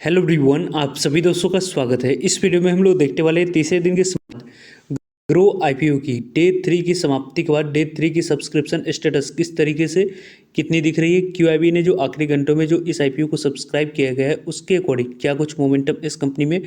Hello everyone, आप सभी दोस्तों का स्वागत है। इस वीडियो में हम लोग देखने वाले हैं तीसरे दिन के ग्रो आईपीओ की डे 3 की समाप्ति के बाद डे 3 की सब्सक्रिप्शन स्टेटस किस तरीके से कितनी दिख रही है। क्यूआईबी ने जो आखिरी घंटों में जो इस आईपीओ को सब्सक्राइब किया गया है उसके अकॉर्डिंग क्या कुछ मोमेंटम इस कंपनी में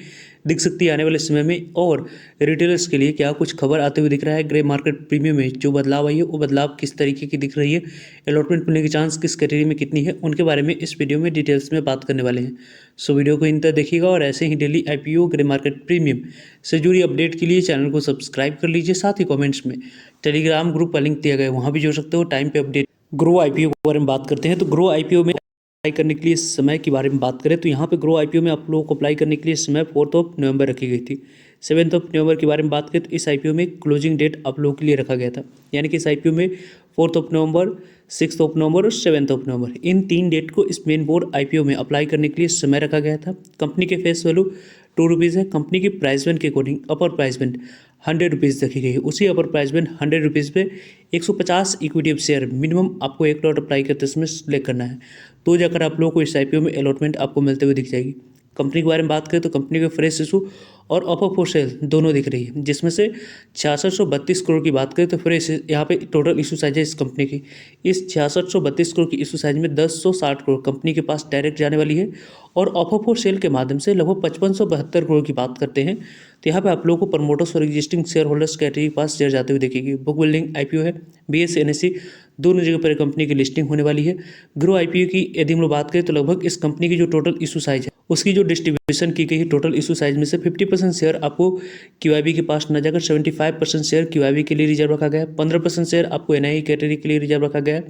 दिख सकती है आने वाले समय में, और रिटेलर्स के लिए क्या कुछ खबर आते हुए दिख रहा है। ग्रे मार्केट प्रीमियम में जो बदलाव आई है वो बदलाव किस तरीके की दिख रही है, अलॉटमेंट मिलने की चांस किस कैटेगरी में कितनी है, उनके बारे में इस वीडियो में डिटेल्स में बात करने वाले हैं। सो वीडियो को इन तक देखिएगा और ऐसे ही daily IPO grey market premium से जुड़ी अपडेट के लिए चैनल को सब्सक्राइब कर लीजिए। साथ ही कमेंट्स में टेलीग्राम ग्रुप का लिंक दिया गया है, वहाँ भी जुड़ सकते हो। टाइम पे अपडेट ग्रो आईपीओ के बारे में बात करते हैं। तो ग्रो आईपीओ में अप्लाई करने के लिए समय के बारे में बात करें तो यहाँ पे ग्रो आईपीओ में आप लोगों को अप्लाई करने के लिए समय 4 नवंबर रखी गई थी। 7 नवंबर के बारे में बात करें तो इस आईपीओ में क्लोजिंग डेट आप लोगों के लिए रखा गया था, यानी कि इस आईपीओ में 4 नवंबर, 6 नवंबर और 7 नवंबर, इन 3 डेट को इस मेन बोर्ड आईपीओ में अप्लाई करने के लिए समय रखा गया था। कंपनी के फेस वैल्यू 2 रुपीज़ है। कंपनी की प्राइस बैंड के अकॉर्डिंग अपर प्राइस बैंड 100 रुपीज़ रखी गई है। उसी अपर प्राइस बैंड 100 रुपीज़ पे 150 इक्विटी ऑफ शेयर मिनिमम आपको 1 लॉट अप्लाई करते समय सिलेक्ट करना है, तो जाकर आप लोगों को इस आईपीओ में अलॉटमेंट आपको मिलते हुए दिख जाएगी। कंपनी के बारे में बात करें तो कंपनी के फ्रेश इशू और ऑफर फॉर सेल दोनों दिख रही है, जिसमें से 6632 करोड़ की बात करें तो फ्रेश यहाँ पे टोटल इशू साइज है इस कंपनी की। इस 6632 करोड़ की इशू साइज में 1060 करोड़ कंपनी के पास डायरेक्ट जाने वाली है, और ऑफर फॉर सेल के माध्यम से लगभग 5572 करोड़ की बात करते हैं तो यहाँ पे आप लोगों को प्रमोटर्स और एग्जिस्टिंग शेयर होल्डर्स कैटेगरी के पास शेयर जाते हुए देखेगी। बुक बिल्डिंग आईपीओ है, बीएसई एनएससी दोनों जगह पर कंपनी की लिस्टिंग होने वाली है। ग्रो आईपीओ की यदि हम लोग बात करें तो लगभग इस कंपनी की जो टोटल इशू साइज है उसकी जो डिस्ट्रीब्यूशन की गई है टोटल इशू साइज में से 50% शेयर आपको क्यूआईबी के पास न जाकर 75% शेयर क्यूआईबी के लिए रिजर्व रखा गया है। 15% शेयर आपको एनआई कैटेगरी के लिए रिजर्व रखा गया है,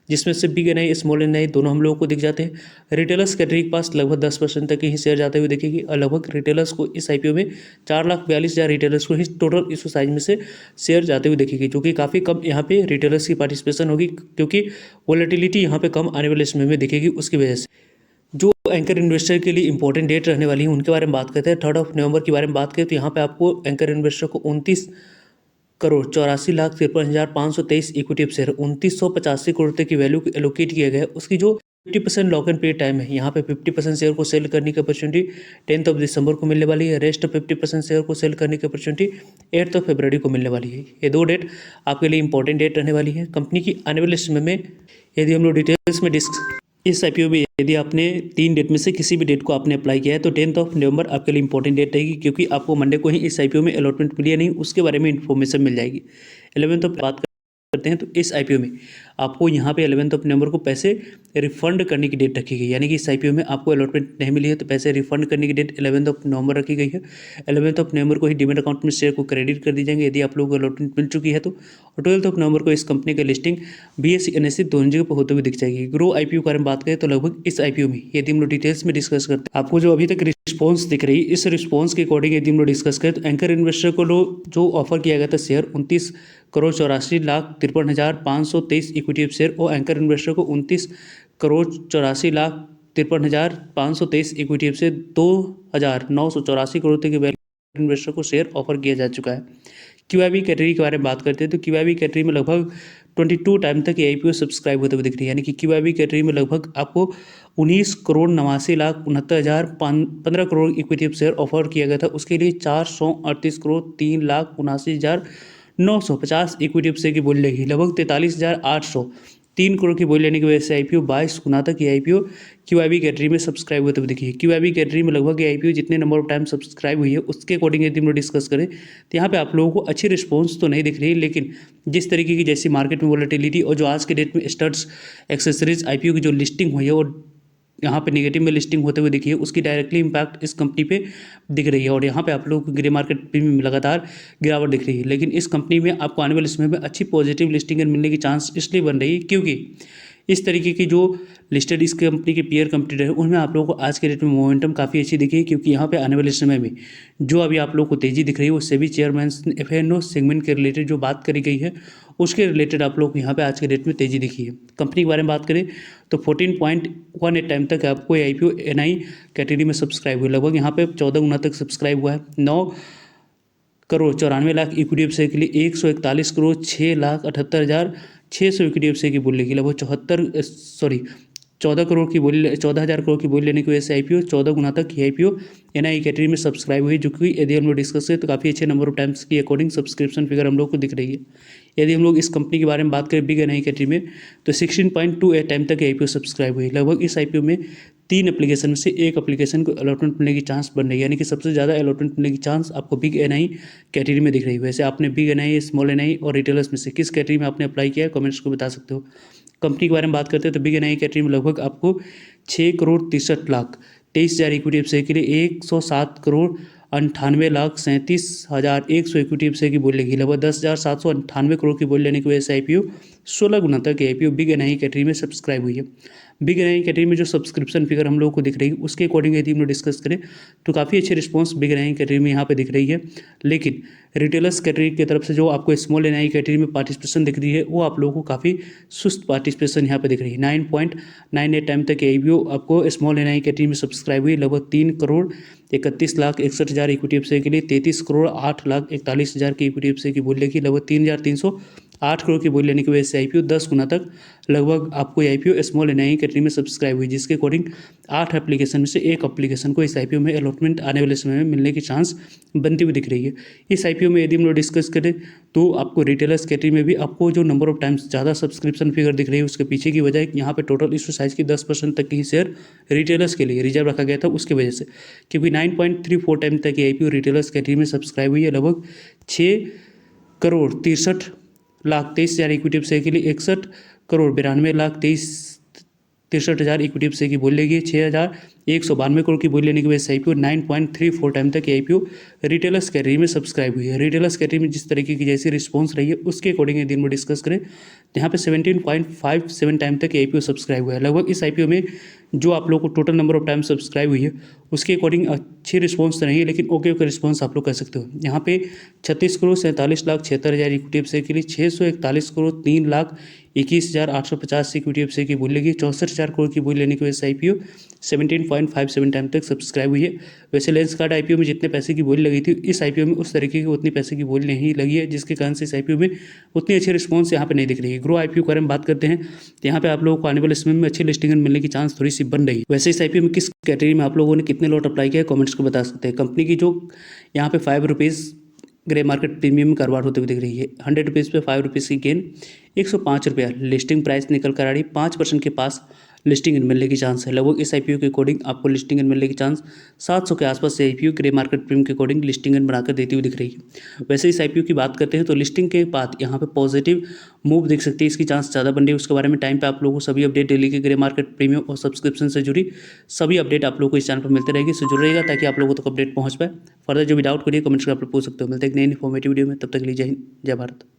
जिसमें से बिग एनआई स्मॉल एनआई दोनों हम लोगों को दिख जाते हैं। रिटेलर्स कैटेगरी के पास लगभग 10% तक ही शेयर जाते हुए देखेगी, और लगभग रिटेलर्स को इस आईपीओ में 4,42,000 रिटेलर्स को ही टोटल इशू साइज में से शेयर जाते हुए देखेगी, जो कि काफ़ी कम यहाँ पे रिटेलर्स की पार्टिसिपेशन होगी, क्योंकि वोलेटिलिटी यहाँ पे कम आने वाले समय में दिखेगी। उसकी वजह से जो एंकर इन्वेस्टर के लिए इंपॉर्टेंट डेट रहने वाली है उनके बारे में बात करते हैं। 3 नवंबर के बारे में बात करें तो यहाँ पे आपको एंकर इन्वेस्टर को 29,84,53,523 इक्विटी ऑफ शेयर 2985 करोड़ तक की वैल्यू एलोकेट किया गया है। उसकी जो 50% लॉक एंड पे टाइम है, यहाँ पे 50% शेयर को सेल करने की अपॉर्चुनिटी 10 दिसंबर को मिलने वाली है। रेस्ट 50% शेयर को सेल करने की अपॉर्चुनिटी 8 फरवरी को मिलने वाली है। ये 2 डेट आपके लिए इंपॉर्टेंट डेट रहने वाली है। कंपनी की आने वाले समय में यदि हम लोग डिटेल्स में इस आईपीओ में यदि आपने 3 डेट में से किसी भी डेट को आपने अप्लाई किया है तो 10 नवंबर आपके लिए इंपॉर्टेंट डेट रहेगी, क्योंकि आपको मंडे को ही इस आईपीओ में अलॉटमेंट मिली या नहीं उसके बारे में इन्फॉर्मेशन मिल जाएगी। 11 बात करते हैं तो इस आईपीओ में आपको यहाँ पे 11 नवंबर को पैसे रिफंड करने की डेट रखी गई, यानी कि इस आईपीओ में आपको अलॉटमेंट नहीं मिली है तो पैसे रिफंड करने की डेट 11 नवंबर रखी गई है। 11 नवंबर को ही डीमेट अकाउंट में शेयर को क्रेडिट कर दी जाएंगे यदि आप लोगों को अलॉटमेंट मिल चुकी है तो। और 12 नवंबर को इस कंपनी की लिस्टिंग बीएसई एनएससी दोनों जगह पर होते हुए दिख जाएगी। ग्रो आईपीओ के बारे में बात करें तो लगभग इस आईपीओ में यदि हम लोग डिटेल्स में डिस्कस करते हैं, आपको जो अभी तक रिस्पॉन्स दिख रही है इस रिस्पॉन्स के अकॉर्डिंग यदि हम लोग डिस्कस करें तो एंकर इन्वेस्टर को जो ऑफर किया गया था शेयर 29,84,53,523 इक्विटी ऑफ शेयर, और एंकर इन्वेस्टर को 29,84,53,523 इक्विटी ऑफ शेयर 2,984 करोड़ तक के इन्वेस्टर को शेयर ऑफर किया जा चुका है। क्यूआईबी कैटेगरी के बारे में बात करते हैं तो क्यूआईबी कैटेगरी में लगभग 22 टाइम तक आईपीओ सब्सक्राइब होते हुए दिख रही है, यानी कि क्यूआईबी कैटेगरी में लगभग आपको 19,89,69,15 crore equity of share offer किया गया था। उसके लिए 438,30,79,950 इक्विटी ऑफ शेयर की बोली लगी, लगभग 43,803 करोड़ की बोली लेने की वजह से आईपीओ 22 गुना तक ये आईपीओ क्यूआईबी कैटेगरी में सब्सक्राइब होते हुए दिखी। क्यूआईबी कैटेगरी में लगभग ये आईपीओ जितने नंबर ऑफ टाइम सब्सक्राइब हुई है उसके अकॉर्डिंग यदि हम लोग डिस्कस करें तो यहाँ पे आप लोगों को अच्छी रिस्पॉन्स तो नहीं दिख रही है, लेकिन जिस तरीके की जैसी मार्केट में वोलेटिलिटी और जो आज के डेट में स्टड्स एक्सेसरीज आईपीओ की जो लिस्टिंग हुई है और यहाँ पे नेगेटिव में लिस्टिंग होते हुए दिखी है, उसकी डायरेक्टली इंपैक्ट इस कंपनी पे दिख रही है। और यहाँ पे आप लोगों को ग्रे मार्केट प्रीमियम में लगातार गिरावट दिख रही है, लेकिन इस कंपनी में आपको आने वाले समय में अच्छी पॉजिटिव लिस्टिंग मिलने की चांस इसलिए बन रही है क्योंकि इस तरीके की जो लिस्टेड इस कंपनी के पीयर कंपनी है उनमें आप लोगों को आज के डेट में मोमेंटम काफ़ी अच्छी दिखी है, क्योंकि यहाँ पे आने वाले समय में जो अभी आप लोगों को तेज़ी दिख रही है वो सेबी चेयरमैन एफएनओ सेगमेंट के रिलेटेड जो बात करी गई है उसके रिलेटेड आप लोग यहाँ पे आज के डेट में तेज़ी दिखी है। कंपनी के बारे में बात करें तो 14.18 टाइम तक आपको आईपीओ एनआई कैटेगरी में सब्सक्राइब हुई, लगभग यहाँ पे 14 गुना तक सब्सक्राइब हुआ है। 9,94,00,000 इक्विटी ऑफ शेयर के लिए 141,06,78,600 इक्विटी ऑफ शेयर की बोली लगभग 74 14,000 करोड़ की बोली लेने की वजह से IPO 14 गुना तक ये IPO NI कैटेगरी में सब्सक्राइब हुई, जो कि यदि हम लोग डिस्कस करें तो काफ़ी अच्छे नंबर ऑफ टाइम्स की अकॉर्डिंग सब्सक्रिप्शन फिगर हम लोग को दिख रही है। यदि हम लोग इस कंपनी के बारे में बात करें बिग NI कैटेगरी में, तो 16.28 टाइम तक IPO सब्सक्राइब हुई। लगभग इस IPO में 3 एप्लीकेशन में से एक एप्लीकेशन को अलॉटमेंट मिलने की चांस बन रही है, यानी कि सबसे ज़्यादा अलॉटमेंट मिलने की चांस आपको बिग NI कैटेगरी में दिख रही है। वैसे आपने बिग NI, स्मॉल NI और रिटेलर्स में से किस कैटेगरी में आपने अप्लाई किया है, कमेंट्स को बता सकते हो। कंपनी के बारे में बात करते हैं तो बिग NI कैटेगरी में लगभग आपको 6,63,63,000 इक्विटी एफसीआई के लिए 107,98,37,100 इक्विटी एफसीआई की बोली लगी। लगभग 10,798 करोड़ की बोली लेने की वजह से IPO 16 गुना तक IPO बिग NI कैटेगरी में सब्सक्राइब हुई है। बिग NI कैटेगरी में जो सब्सक्रिप्शन फिगर हम लोगों को दिख रही है उसके अकॉर्डिंग यदि हम लोग डिस्कस करें तो काफ़ी अच्छी रिस्पॉन्स बिग NI कैटेगरी में यहाँ पे दिख रही है। लेकिन रिटेलर्स कैटेगरी की तरफ से जो आपको स्मॉल NI कैटेगरी में पार्टिसिपेशन दिख रही है वो आप लोगों को काफ़ी सुस्त पार्टिसिपेशन यहाँ पे दिख रही है। 9.98 टाइम तक IPO आपको स्मॉल NI कैटेगरी में सब्सक्राइब हुई। लगभग 3,31,61,000 इक्विटी एफसीआई के लिए 33,08,41,000 की इक्विटी एफसीआई की बोली लगी। लगभग 3,308 करोड़ की बोली लेने की वजह से IPO 10 गुना तक लगभग आपको IPO स्मॉल NI कैटेगरी में सब्सक्राइब हुई, जिसके अकॉर्डिंग 8 एप्लीकेशन में से एक एप्लीकेशन को इस IPO में अलॉटमेंट आने वाले समय में मिलने की चांस बनती हुई दिख रही है। इस IPO में यदि हम लोग डिस्कस करें तो आपको रिटेलर्स कैटेगरी में भी आपको जो नंबर ऑफ टाइम्स ज़्यादा सब्सक्रिप्शन फिगर दिख रही है उसके पीछे की वजह यहाँ पे टोटल इशू साइज की 10% तक की शेयर रिटेलर्स के लिए रिजर्व रखा गया था, उसकी वजह से, क्योंकि 9.34 टाइम तक ये IPO रिटेलर्स कैटेगरी में सब्सक्राइब हुई है। लगभग 6,63,23,000 इक्विटी एफसीआई के लिए 61,92,63,000 इक्विटी एफसीआई की बोली लगी। 6,192 करोड़ की बोली लेने की वजह से IPO 9.34 टाइम तक IPO रिटेलर्स कैटेगरी में सब्सक्राइब हुई है। रिटेलर्स कैटेगरी में जिस तरीके की जैसी रिस्पॉन्स रही है उसके अकॉर्डिंग यदि हम डिस्कस करें यहाँ पे 17.57 टाइम तक IPO सब्सक्राइब हुआ है। लगभग इस IPO में जो आप लोग को total number of time subscribe हुई है उसके अकॉर्डिंग अच्छी रिस्पॉन्स तो नहीं है, लेकिन ओके रिस्पॉन्स आप लोग कर सकते हो। यहाँ पे 36,47,76,000 इक्विटी एफसीआई के लिए 641,03,21,850 इक्विटी एफसीआई की बोली लगी। 64,000 करोड़ की बोली लेने की वजह से IPO 17.57 टाइम तक सब्सक्राइब हुई है। वैसे लेंसकार्ट IPO में जितने पैसे की बोली लगी थी इस IPO में उस तरीके की उतनी पैसे की बोली नहीं लगी है, जिसके कारण से इस IPO में उतनी अच्छी रिस्पॉन्स यहाँ पे नहीं दिख रही है। ग्रो IPO के बारे में बात करते हैं तो यहाँ पे आप लोगों को आने वाले समय में अच्छी लिस्टिंग मिलने की चांस थोड़ी सी बन रही है। वैसे इस IPO में किस कैटेगरी में आप लोगों ने कितने लॉट अप्लाई किया है कमेंट्स को बता सकते हैं। कंपनी की जो यहाँ पे 5 रुपीज़ ग्रे मार्केट प्रीमियम कारोबार होते हुए दिख रही है। 100 रुपीज़ पे 5 रुपीज़ की गेन, 105 रुपया लिस्टिंग प्राइस निकल कर आ रही। 5% के पास लिस्टिंग इन मिलने की चांस है। लगभग इस IPO के अकॉर्डिंग आपको लिस्टिंग इन मिलने की चांस 700 के आसपास से IPO ग्रे मार्केट प्रीमियम के अकॉर्डिंग लिस्टिंग इन बनाकर देती हुई दिख रही है। वैसे इस IPO की बात करते हैं तो लिस्टिंग के बाद यहाँ पे पॉजिटिव मूव दिख सकती है, इसकी चांस ज़्यादा बन रही है। उसके बारे में टाइम पे आप लोगों को सभी अपडेट डेली के ग्रे मार्केट प्रीमियम और सब्सक्रिप्शन से जुड़ी सभी अपडेट आप लोगों को इस चैनल पर मिलते रहेगी, सो जुड़ रहेगा ताकि आप लोगों तक अपडेट पहुँच पाए। फर्दर जो भी डाउट करिए कमेंट्स कर आप लोग पूछ सकते हो। मिलते हैं एक नई इन्फॉर्मेटिव वीडियो में, तब तक के लिए जय हिंद, जय भारत।